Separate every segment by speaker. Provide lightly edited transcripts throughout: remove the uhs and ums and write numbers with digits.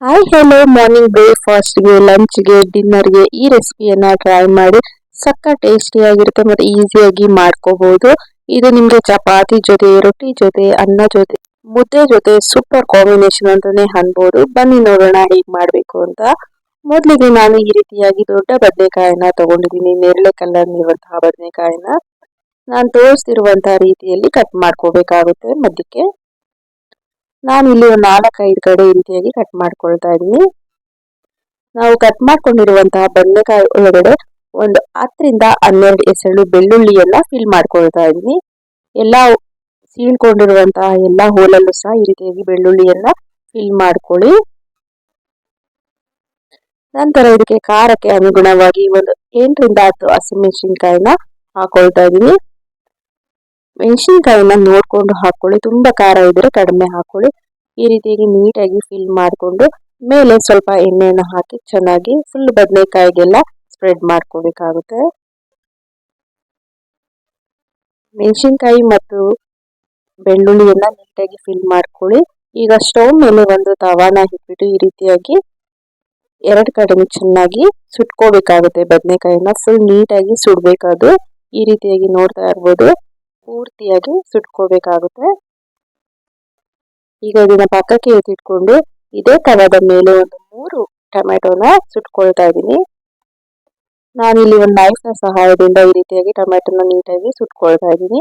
Speaker 1: Hi hello morning ಬ್ರೇಕ್ಫಾಸ್ಟ್ಗೆ ಲಂಚ್ಗೆ ಡಿನ್ನರ್ಗೆ ಈ ರೆಸಿಪಿಯನ್ನ try ಮಾಡಿ ಸಕ್ಕ ಟೇಸ್ಟಿಯಾಗಿರುತ್ತೆ ಮತ್ತು ಈಸಿಯಾಗಿ ಮಾಡ್ಕೋಬಹುದು. ಇದು ನಿಮಗೆ ಚಪಾತಿ ಜೊತೆ, ರೊಟ್ಟಿ ಜೊತೆ, ಅನ್ನ ಜೊತೆ, ಮುದ್ದೆ ಜೊತೆ ಸೂಪರ್ ಕಾಂಬಿನೇಷನ್ ಅಂತಾನೆ ಅನ್ಬೋದು. ಬನ್ನಿ ನೋಡೋಣ ಹೇಗ್ ಮಾಡ್ಬೇಕು ಅಂತ. ಮೊದಲಿಗೆ ನಾನು ಈ ರೀತಿಯಾಗಿ ದೊಡ್ಡ ಬದನೆಕಾಯನ್ನ ತಗೊಂಡಿದ್ದೀನಿ. ನೇರಳೆ ಕಲರ್ ಇರುವಂತಹ ಬದನೆಕಾಯನ್ನ ನಾನು ತೋರಿಸ್ತಿರುವಂತಹ ರೀತಿಯಲ್ಲಿ ಕಟ್ ಮಾಡ್ಕೋಬೇಕಾಗುತ್ತೆ. ಮಧ್ಯಕ್ಕೆ ನಾನು ಇಲ್ಲಿ ಒಂದು 4-5 ಕಡೆ ಈ ರೀತಿಯಾಗಿ ಕಟ್ ಮಾಡ್ಕೊಳ್ತಾ ಇದ್ದೀನಿ. ನಾವು ಕಟ್ ಮಾಡ್ಕೊಂಡಿರುವಂತಹ ಬದನೆಕಾಯಿ ಒಳಗಡೆ ಒಂದು 10-12 ಎಸಳು ಬೆಳ್ಳುಳ್ಳಿಯನ್ನ ಫಿಲ್ ಮಾಡ್ಕೊಳ್ತಾ ಇದ್ದೀನಿ. ಎಲ್ಲ ಸೀಳ್ಕೊಂಡಿರುವಂತಹ ಎಲ್ಲ ಹೋಲಲ್ಲೂ ಸಹ ಈ ರೀತಿಯಾಗಿ ಬೆಳ್ಳುಳ್ಳಿಯನ್ನ ಫಿಲ್ ಮಾಡ್ಕೊಳ್ಳಿ. ನಂತರ ಇದಕ್ಕೆ ಖಾರಕ್ಕೆ ಅನುಗುಣವಾಗಿ ಒಂದು 8-10 ಹಸಿಮೆಣಸಿನ್ಕಾಯಿನ ಹಾಕೊಳ್ತಾ ಇದ್ದೀನಿ. ಮೆಣಸಿನ್ಕಾಯಿನ ನೋಡ್ಕೊಂಡು ಹಾಕೊಳ್ಳಿ, ತುಂಬಾ ಖಾರ ಇದ್ರೆ ಕಡಿಮೆ ಹಾಕೊಳ್ಳಿ. ಈ ರೀತಿಯಾಗಿ ನೀಟಾಗಿ ಫಿಲ್ ಮಾಡಿಕೊಂಡು ಮೇಲೆ ಸ್ವಲ್ಪ ಎಣ್ಣೆಯನ್ನು ಹಾಕಿ ಚೆನ್ನಾಗಿ ಫುಲ್ ಬದನೆಕಾಯಿಗೆಲ್ಲ ಸ್ಪ್ರೆಡ್ ಮಾಡ್ಕೋಬೇಕಾಗುತ್ತೆ. ಮೆಣಸಿನ್ಕಾಯಿ ಮತ್ತು ಬೆಳ್ಳುಳ್ಳಿಯನ್ನ ನೀಟಾಗಿ ಫಿಲ್ ಮಾಡ್ಕೊಳ್ಳಿ. ಈಗ ಸ್ಟವ್ ಮೇಲೆ ಒಂದು ತವಾನ ಇಟ್ಬಿಟ್ಟು ಈ ರೀತಿಯಾಗಿ 2 ಕಡೆ ಚೆನ್ನಾಗಿ ಸುಟ್ಕೋಬೇಕಾಗುತ್ತೆ. ಬದನೆಕಾಯಿನ ಫುಲ್ ನೀಟಾಗಿ ಸುಡ್ಬೇಕಾದ್ರು ಈ ರೀತಿಯಾಗಿ ನೋಡ್ತಾ ಇರ್ಬೋದು, ಪೂರ್ತಿಯಾಗಿ ಸುಟ್ಕೋಬೇಕಾಗುತ್ತೆ. ಈಗ ಇದನ್ನ ಪಕ್ಕಕ್ಕೆ ಎತ್ತಿಟ್ಕೊಂಡು ಇದೇ ತವದ ಮೇಲೆ ಒಂದು 3 ಟೊಮೆಟೊನ ಸುಟ್ಕೊಳ್ತಾ ಇದ್ದೀನಿ. ನಾನಿಲ್ಲಿ ಒಂದು ನೈಫ್ನ ಸಹಾಯದಿಂದ ಈ ರೀತಿಯಾಗಿ ಟೊಮೆಟೊನ ನೀಟಾಗಿ ಸುಟ್ಕೊಳ್ತಾ ಇದ್ದೀನಿ.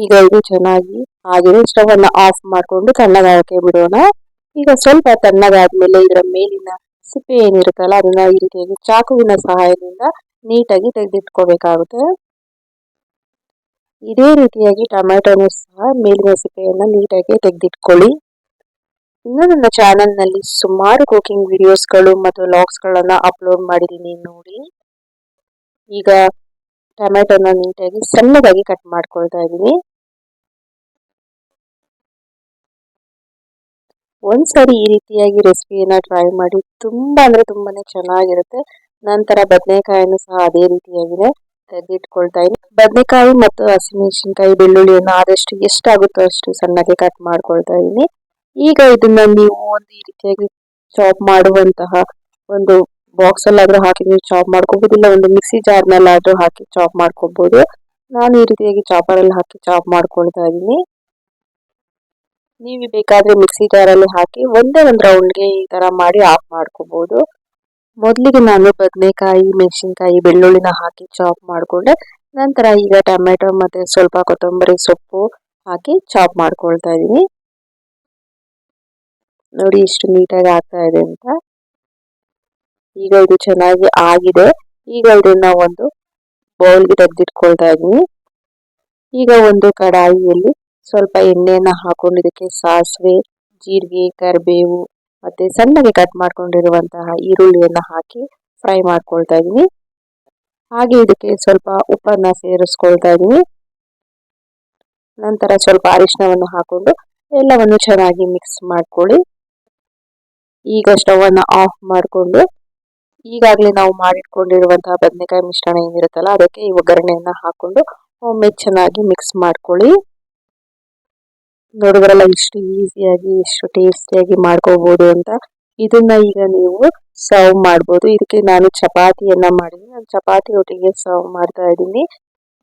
Speaker 1: ಈಗ ಇದು ಚೆನ್ನಾಗಿ ಆಗಿದೆ. ಸ್ಟವ್ ಅನ್ನ ಆಫ್ ಮಾಡ್ಕೊಂಡು ತಣ್ಣಗಾಗಕ್ಕೆ ಬಿಡೋಣ. ಈಗ ಸ್ವಲ್ಪ ತಣ್ಣಗಾದ್ಮೇಲೆ ಇದರ ಮೇಲಿನ ಸಿಪ್ಪೆ ಏನಿರುತ್ತಲ್ಲ ಅದನ್ನ ಈ ರೀತಿಯಾಗಿ ಚಾಕುವಿನ ಸಹಾಯದಿಂದ ನೀಟಾಗಿ ತೆಗೆದಿಟ್ಕೋಬೇಕಾಗುತ್ತೆ. ಇದೇ ರೀತಿಯಾಗಿ ಟೊಮೆಟೊನು ಸಹ ಮೇಲಿನ ಸಿಪ್ಪೆಯನ್ನ ನೀಟಾಗಿ ತೆಗೆದಿಟ್ಕೊಳ್ಳಿ. ಇನ್ನು ನನ್ನ ಚಾನೆಲ್ನಲ್ಲಿ ಸುಮಾರು ಕುಕಿಂಗ್ ವಿಡಿಯೋಸ್ಗಳು ಮತ್ತು ವ್ಲಾಗ್ಸ್ಗಳನ್ನ ಅಪ್ಲೋಡ್ ಮಾಡಿದ್ದೀನಿ ನೋಡಿ. ಈಗ ಟೊಮೆಟೊನ ನೀಟಾಗಿ ಸಣ್ಣದಾಗಿ ಕಟ್ ಮಾಡ್ಕೊಳ್ತಾ ಇದ್ದೀನಿ. ಒಂದ್ಸರಿ ಈ ರೀತಿಯಾಗಿ ರೆಸಿಪಿಯನ್ನ ಟ್ರೈ ಮಾಡಿ, ತುಂಬಾ ಅಂದ್ರೆ ತುಂಬಾನೇ ಚೆನ್ನಾಗಿರುತ್ತೆ. ನಂತರ ಬದನೆಕಾಯಿನೂ ಸಹ ಅದೇ ರೀತಿಯಾಗಿದೆ ತೆಗೆದಿಟ್ಕೊಳ್ತಾ ಇದ್ದೀನಿ. ಬದನೆಕಾಯಿ ಮತ್ತು ಹಸಿಮೆಣಸಿನಕಾಯಿ ಬೆಳ್ಳುಳ್ಳಿಯನ್ನು ಆದಷ್ಟು ಎಷ್ಟಾಗುತ್ತೋ ಅಷ್ಟು ಸಣ್ಣಗೆ ಕಟ್ ಮಾಡ್ಕೊಳ್ತಾ ಇದ್ದೀನಿ. ಈಗ ಇದನ್ನ ನೀವು ಒಂದು ಈ ರೀತಿಯಾಗಿ ಚಾಪ್ ಮಾಡುವಂತಹ ಒಂದು ಬಾಕ್ಸ್ ಅಲ್ಲಾದ್ರೂ ಹಾಕಿ ನೀವು ಚಾಪ್ ಮಾಡ್ಕೋಬಹುದು, ಇಲ್ಲ ಒಂದು ಮಿಕ್ಸಿ ಜಾರ್ನಲ್ಲಾದ್ರೂ ಹಾಕಿ ಚಾಪ್ ಮಾಡ್ಕೋಬಹುದು. ನಾನು ಈ ರೀತಿಯಾಗಿ ಚಾಪರ್ ಅಲ್ಲಿ ಹಾಕಿ ಚಾಪ್ ಮಾಡ್ಕೊಳ್ತಾ ಇದ್ದೀನಿ. ನೀವು ಬೇಕಾದ್ರೆ ಮಿಕ್ಸಿ ಜಾರಲ್ಲಿ ಹಾಕಿ ಒಂದೇ ಒಂದು ರೌಂಡ್ಗೆ ಈ ತರ ಮಾಡಿ ಆಫ್ ಮಾಡ್ಕೋಬಹುದು. ಮೊದಲಿಗೆ ನಾನು ಬದನೆಕಾಯಿ, ಮೆಣಸಿನಕಾಯಿ, ಬೆಳ್ಳುಳ್ಳಿನ ಹಾಕಿ ಚಾಪ್ ಮಾಡ್ಕೊಂಡೆ. ನಂತರ ಈಗ ಟೊಮೆಟೊ ಮತ್ತೆ ಸ್ವಲ್ಪ ಕೊತ್ತಂಬರಿ ಸೊಪ್ಪು ಹಾಕಿ ಚಾಪ್ ಮಾಡ್ಕೊಳ್ತಾ ಇದ್ದೀನಿ. ನೋಡಿ ಎಷ್ಟು ನೀಟಾಗಿ ಆಗ್ತಾ ಇದೆ ಅಂತ. ಈಗ ಇದು ಚೆನ್ನಾಗಿ ಆಗಿದೆ. ಈಗ ಇದನ್ನ ಒಂದು ಬೌಲ್ಗೆ ತೆಗೆದಿಟ್ಕೊಳ್ತಾ ಇದ್ದೀನಿ. ಈಗ ಒಂದು ಕಡಾಯಿಯಲ್ಲಿ ಸ್ವಲ್ಪ ಎಣ್ಣೆಯನ್ನ ಹಾಕೊಂಡು ಇದಕ್ಕೆ ಸಾಸಿವೆ, ಜೀರಿಗೆ, ಕರಿಬೇವು ಮತ್ತೆ ಸಣ್ಣಗೆ ಕಟ್ ಮಾಡ್ಕೊಂಡಿರುವಂತಹ ಈರುಳ್ಳಿಯನ್ನ ಹಾಕಿ ಫ್ರೈ ಮಾಡ್ಕೊಳ್ತಾ ಇದ್ದೀನಿ. ಹಾಗೆ ಇದಕ್ಕೆ ಸ್ವಲ್ಪ ಉಪ್ಪನ್ನ ಸೇರಿಸ್ಕೊಳ್ತಾ ಇದ್ದೀನಿ. ನಂತರ ಸ್ವಲ್ಪ ಅರಿಶಿನವನ್ನು ಹಾಕೊಂಡು ಎಲ್ಲವನ್ನು ಚೆನ್ನಾಗಿ ಮಿಕ್ಸ್ ಮಾಡ್ಕೊಳ್ಳಿ. ಈಗ ಸ್ಟವ್ ಅನ್ನ ಆಫ್ ಮಾಡಿಕೊಂಡು ಈಗಾಗಲೇ ನಾವು ಮಾಡಿಟ್ಕೊಂಡಿರುವಂತಹ ಬದನೆಕಾಯಿ ಮಿಶ್ರಣ ಏನಿರುತ್ತಲ್ಲ ಅದಕ್ಕೆ ಈ ಒಗ್ಗರಣೆಯನ್ನ ಹಾಕೊಂಡು ಒಮ್ಮೆ ಚೆನ್ನಾಗಿ ಮಿಕ್ಸ್ ಮಾಡ್ಕೊಳ್ಳಿ. ನೋಡಿದ್ರಲ್ಲ ಇಷ್ಟು ಈಸಿಯಾಗಿ ಎಷ್ಟು ಟೇಸ್ಟಿಯಾಗಿ ಮಾಡ್ಕೋಬಹುದು ಅಂತ. ಇದನ್ನ ಈಗ ನೀವು ಸರ್ವ್ ಮಾಡ್ಬೋದು. ಇದಕ್ಕೆ ನಾನು ಚಪಾತಿಯನ್ನ ಮಾಡಿದ್ದೀನಿ. ನಾನು ಚಪಾತಿ ಒಟ್ಟಿಗೆ ಸರ್ವ್ ಮಾಡ್ತಾ ಇದ್ದೀನಿ.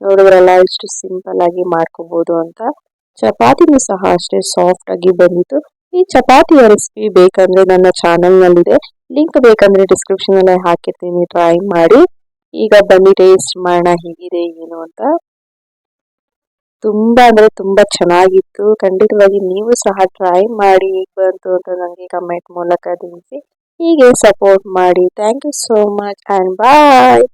Speaker 1: ನೋಡಿದ್ರಲ್ಲ ಇಷ್ಟು ಸಿಂಪಲ್ ಆಗಿ ಮಾಡ್ಕೋಬಹುದು ಅಂತ. ಚಪಾತಿನೂ ಸಹ ಅಷ್ಟೇ ಸಾಫ್ಟ್ ಆಗಿ ಬಂದಿತ್ತು. ಈ ಚಪಾತಿಯ ರೆಸಿಪಿ ಬೇಕಂದ್ರೆ ನನ್ನ ಚಾನೆಲ್ ನಲ್ಲಿದೆ, ಲಿಂಕ್ ಬೇಕಂದ್ರೆ ಡಿಸ್ಕ್ರಿಪ್ಷನ್ ಅಲ್ಲಿ ಹಾಕಿರ್ತೀನಿ, ಟ್ರೈ ಮಾಡಿ. ಈಗ ಬನ್ನಿ ಟೇಸ್ಟ್ ಮಾಡೋಣ ಹೇಗಿದೆ ಏನು ಅಂತ. ತುಂಬಾ ಅಂದ್ರೆ ತುಂಬಾ ಚೆನ್ನಾಗಿತ್ತು. ಖಂಡಿತವಾಗಿ ನೀವು ಸಹ ಟ್ರೈ ಮಾಡಿ, ಹೇಗೆ ಬಂತು ಅಂತ ನನಗೆ ಕಮೆಂಟ್ ಮೂಲಕ ತಿಳಿಸಿ. ಹೀಗೆ ಸಪೋರ್ಟ್ ಮಾಡಿ. Thank you so much and bye.